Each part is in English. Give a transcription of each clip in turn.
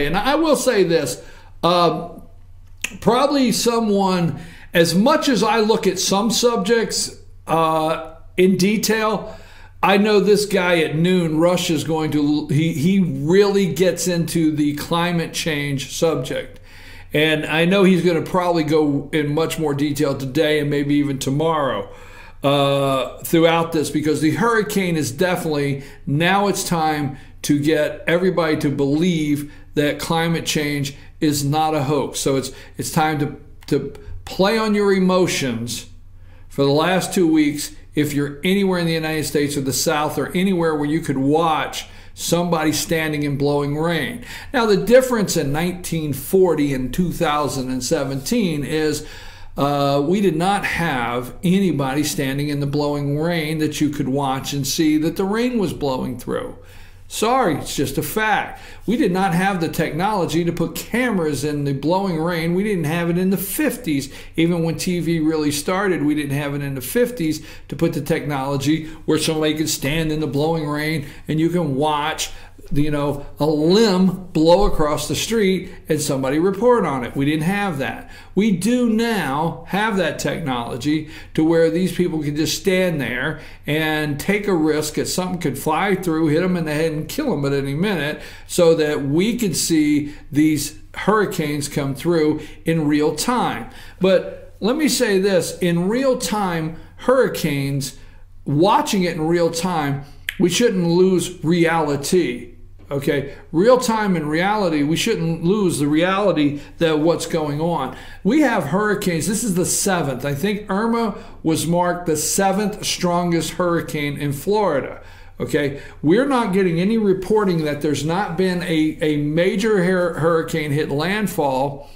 And I will say this, probably someone, as much as I look at some subjects in detail, I know this guy at noon, Rush, is going to, he really gets into the climate change subject. And I know he's going to probably go in much more detail today and maybe even tomorrow throughout this, because the hurricane is definitely, now it's time to get everybody to believe that climate change is not a hoax. So it's time to play on your emotions for the last 2 weeks. If you're anywhere in the United States or the South or anywhere where you could watch somebody standing in blowing rain. Now, the difference in 1940 and 2017 is we did not have anybody standing in the blowing rain that you could watch and see that the rain was blowing through. Sorry, it's just a fact. We did not have the technology to put cameras in the blowing rain. We didn't have it in the 50s. Even when TV really started, we didn't have it in the 50s to put the technology where somebody could stand in the blowing rain and you can watch, you know, a limb blow across the street and somebody report on it. We didn't have that. We do now have that technology to where these people can just stand there and take a risk that something could fly through, hit them in the head and kill them at any minute, so that we can see these hurricanes come through in real time. But let me say this, in real time hurricanes, watching it in real time, we shouldn't lose reality. Okay, real time and reality, we shouldn't lose the reality that what's going on. We have hurricanes. This is the 7th. I think Irma was marked the 7th strongest hurricane in Florida. Okay, we're not getting any reporting that there's not been a major hurricane hit landfall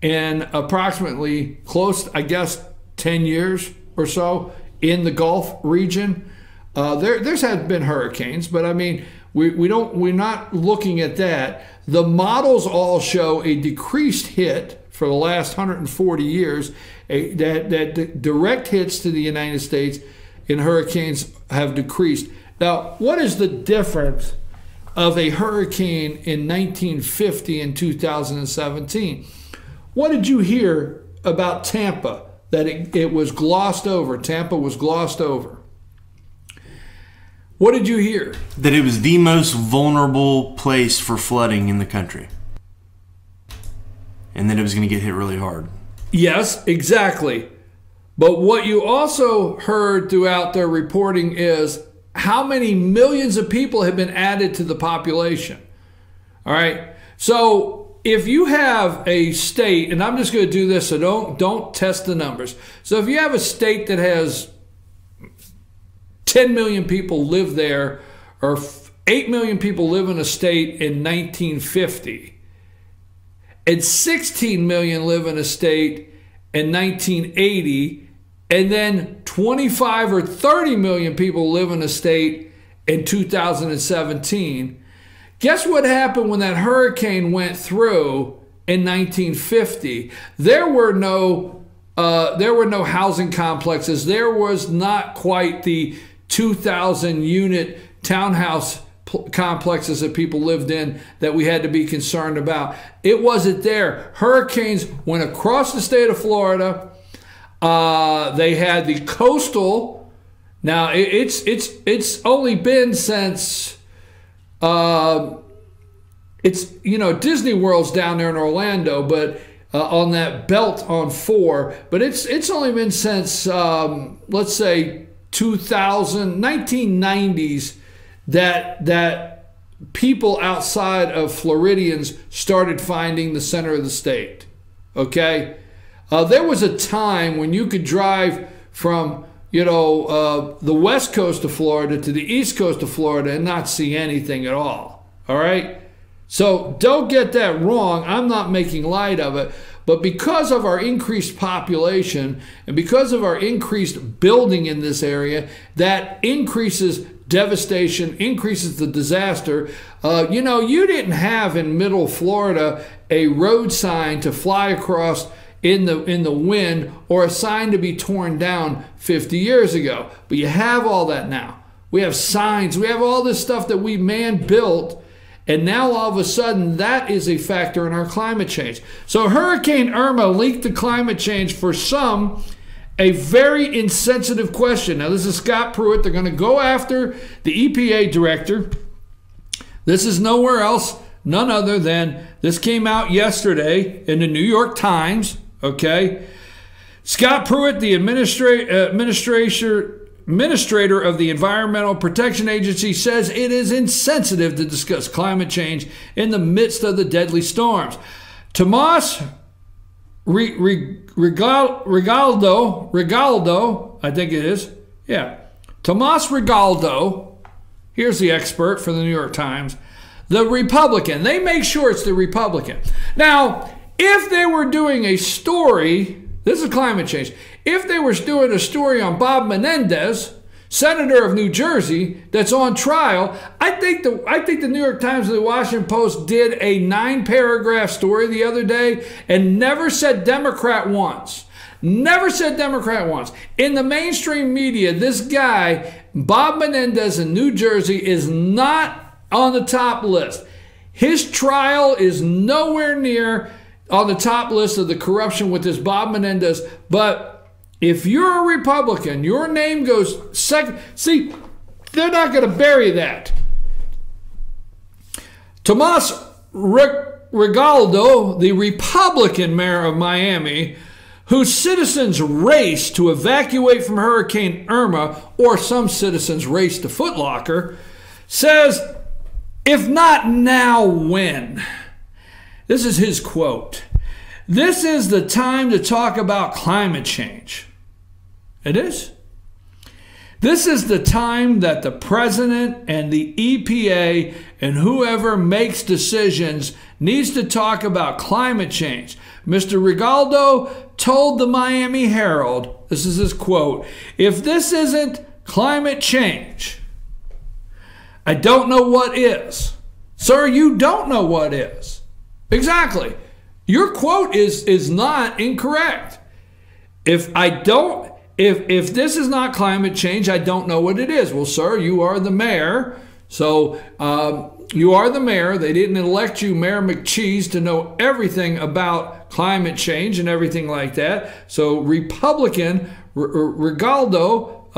in approximately close, I guess, 10 years or so in the Gulf region. There's had been hurricanes, but I mean, we're not looking at that. The models all show a decreased hit for the last 140 years. That direct hits to the United States in hurricanes have decreased. Now, what is the difference of a hurricane in 1950 and 2017? What did you hear about Tampa? That it was glossed over. Tampa was glossed over. What did you hear? That it was the most vulnerable place for flooding in the country. And that it was going to get hit really hard. Yes, exactly. But what you also heard throughout their reporting is how many millions of people have been added to the population. All right. So if you have a state, and I'm just going to do this, so don't test the numbers. So if you have a state that has 10 million people live there, or 8 million people live in a state in 1950, and 16 million live in a state in 1980, and then 25 or 30 million people live in a state in 2017. Guess what happened when that hurricane went through in 1950? There were no housing complexes. There was not quite the 2,000 unit townhouse complexes that people lived in that we had to be concerned about. It wasn't there. Hurricanes went across the state of Florida. They had the coastal. Now it's only been since Disney World's down there in Orlando, but on that belt on 4. But it's only been since let's say 1990s that people outside of Floridians started finding the center of the state. Okay, there was a time when you could drive from the west coast of Florida to the east coast of Florida and not see anything at all. All right, so don't get that wrong. I'm not making light of it. But because of our increased population and because of our increased building in this area, that increases devastation, increases the disaster. You didn't have in middle Florida a road sign to fly across in the wind or a sign to be torn down 50 years ago. But you have all that now. We have signs. We have all this stuff that we man built. And now all of a sudden that is a factor in our climate change. So Hurricane Irma linked to climate change for some a very insensitive question. Now this is Scott Pruitt. They're going to go after the EPA director. This is nowhere else, none other than, this came out yesterday in the New York Times, okay? Scott Pruitt, the administrator of the Environmental Protection Agency, says it is insensitive to discuss climate change in the midst of the deadly storms. Tomas Regaldo, I think it is. Yeah. Tomas Regaldo, here's the expert for the New York Times, the Republican. They make sure it's the Republican. Now, if they were doing a story, this is climate change, if they were doing a story on Bob Menendez, senator of New Jersey, that's on trial, I think the New York Times and the Washington Post did a 9-paragraph story the other day and never said Democrat once. Never said Democrat once. In the mainstream media, this guy, Bob Menendez in New Jersey, is not on the top list. His trial is nowhere near on the top list of the corruption with this Bob Menendez. But if you're a Republican, your name goes second. See, they're not going to bury that. Tomas Regaldo, the Republican mayor of Miami, whose citizens raced to evacuate from Hurricane Irma, or some citizens raced to Foot Locker, says, if not now, when? This is his quote. This is the time to talk about climate change. It is. This is the time that the president and the EPA and whoever makes decisions needs to talk about climate change. Mr. Regaldo told the Miami Herald, this is his quote, if this isn't climate change, I don't know what is. Sir, you don't know what is. Exactly. Your quote is not incorrect. If this is not climate change, I don't know what it is. Well, sir, you are the mayor. So you are the mayor. They didn't elect you, Mayor McCheese, to know everything about climate change and everything like that. So Republican Regaldo,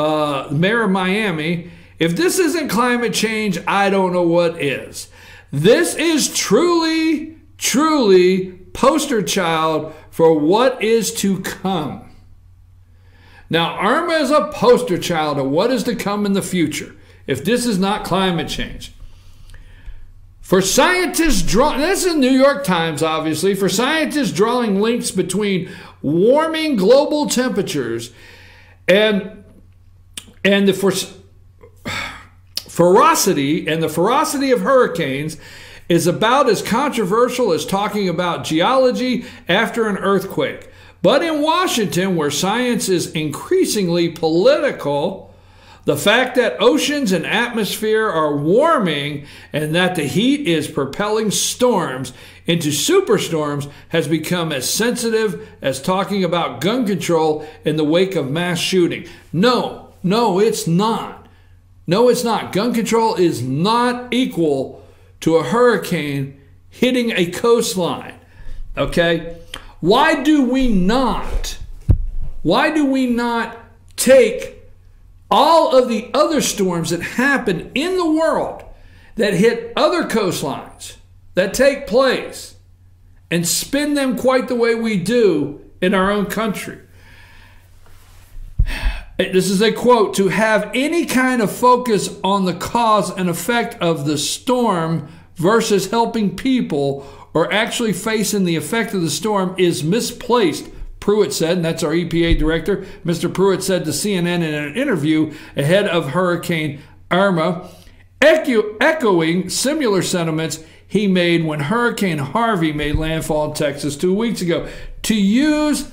mayor of Miami, if this isn't climate change, I don't know what is. This is truly, truly poster child for what is to come. Now, Irma is a poster child of what is to come in the future, if this is not climate change. For scientists this is New York Times, obviously, for scientists drawing links between warming global temperatures and the ferocity of hurricanes is about as controversial as talking about geology after an earthquake. But in Washington, where science is increasingly political, the fact that oceans and atmosphere are warming and that the heat is propelling storms into superstorms has become as sensitive as talking about gun control in the wake of mass shooting. No, it's not. No, it's not. Gun control is not equal to a hurricane hitting a coastline. Okay? Why do we not take all of the other storms that happen in the world that hit other coastlines, that take place, and spin them quite the way we do in our own country? This is a quote, to have any kind of focus on the cause and effect of the storm versus helping people or actually facing the effect of the storm is misplaced, Pruitt said, and that's our EPA director. Mr. Pruitt said to CNN in an interview ahead of Hurricane Irma, echoing similar sentiments he made when Hurricane Harvey made landfall in Texas 2 weeks ago. To use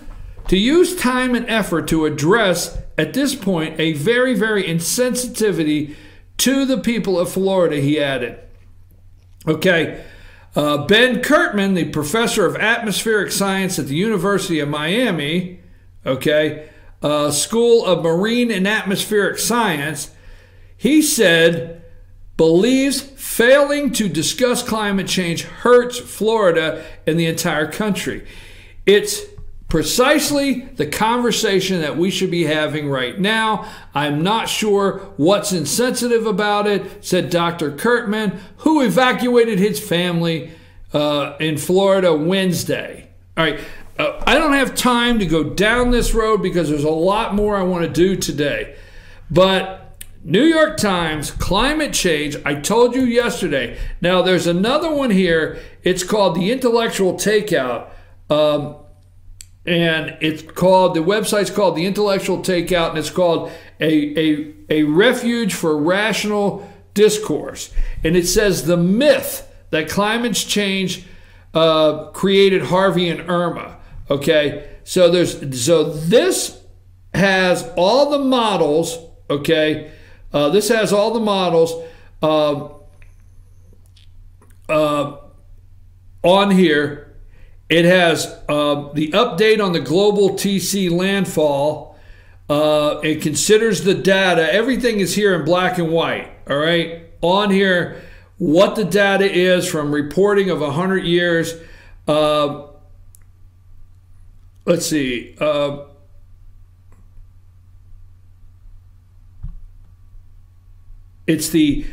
time and effort to address, at this point, a very, very insensitivity to the people of Florida, he added. Okay. Ben Kirtman, the professor of atmospheric science at the University of Miami, School of Marine and Atmospheric Science, he said believes failing to discuss climate change hurts Florida and the entire country. It's precisely the conversation that we should be having right now. I'm not sure what's insensitive about it, said Dr. Kurtman, who evacuated his family in Florida Wednesday. All right, I don't have time to go down this road because there's a lot more I want to do today. But New York Times, climate change, I told you yesterday. Now, there's another one here. It's called The Intellectual Takeout. And it's called, the website's called The Intellectual Takeout, and it's called a Refuge for Rational Discourse. And it says the myth that climate change created Harvey and Irma. Okay, so this has all the models. Okay, this has all the models on here. It has the update on the global TC landfall. It considers the data. Everything is here in black and white. All right, on here, what the data is from reporting of 100 years. Let's see. It's the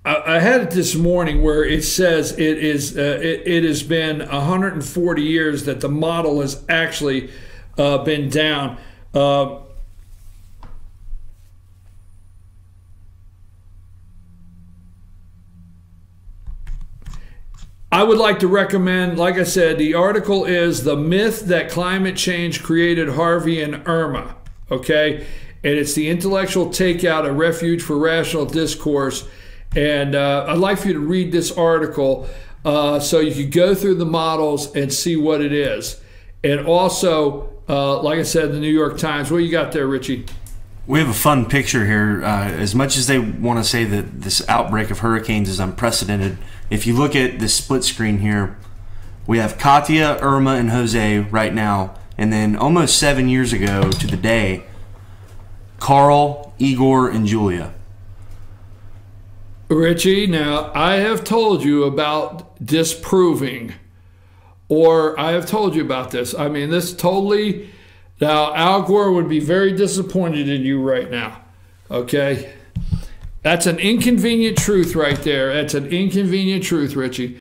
I had it this morning where it says it has been 140 years that the model has actually been down. I would like to recommend, like I said, the article is The Myth That Climate Change Created Harvey and Irma. Okay, and it's The Intellectual Takeout, a Refuge for Rational Discourse. And I'd like for you to read this article so you could go through the models and see what it is. And also, like I said, the New York Times. What you got there, Richie? We have a fun picture here. As much as they want to say that this outbreak of hurricanes is unprecedented, if you look at this split screen here, we have Katia, Irma, and Jose right now. And then almost 7 years ago to the day, Carl, Igor, and Julia. Richie, now I have told you about disproving, or I have told you about this. I mean, this totally, now Al Gore would be very disappointed in you right now, okay? That's an inconvenient truth right there. That's an inconvenient truth, Richie.